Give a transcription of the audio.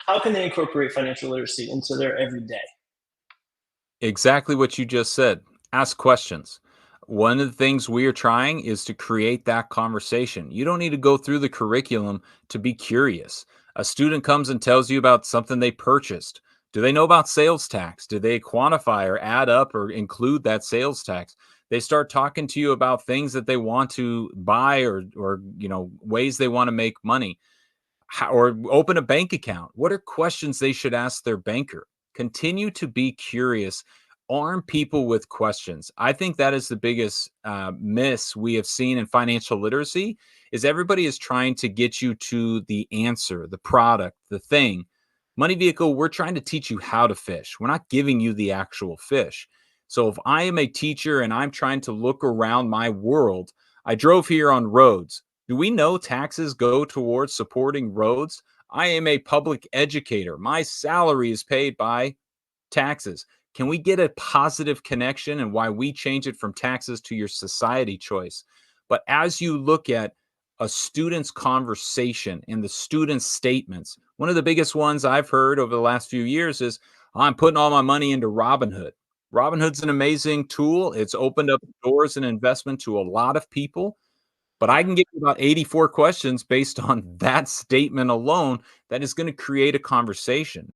how can they incorporate financial literacy into their everyday? Exactly what you just said. Ask questions. One of the things we are trying is to create that conversation. You don't need to go through the curriculum to be curious. A student comes and tells you about something they purchased. Do they know about sales tax? Do they quantify or add up or include that sales tax? They start talking to you about things that they want to buy or ways they want to make money or open a bank account. What are questions they should ask their banker? Continue to be curious. Arm people with questions. I think that is the biggest miss we have seen in financial literacy is everybody is trying to get you to the answer, the product, the thing. Money Vehicle, we're trying to teach you how to fish. We're not giving you the actual fish. So if I am a teacher and I'm trying to look around my world, I drove here on roads. Do we know taxes go towards supporting roads? I am a public educator. My salary is paid by taxes. Can we get a positive connection and why we change it from taxes to your society choice? But as you look at a student's conversation and the student's statements, one of the biggest ones I've heard over the last few years is, I'm putting all my money into Robinhood. Robinhood's an amazing tool. It's opened up doors and investment to a lot of people. But I can give you about 84 questions based on that statement alone that is going to create a conversation.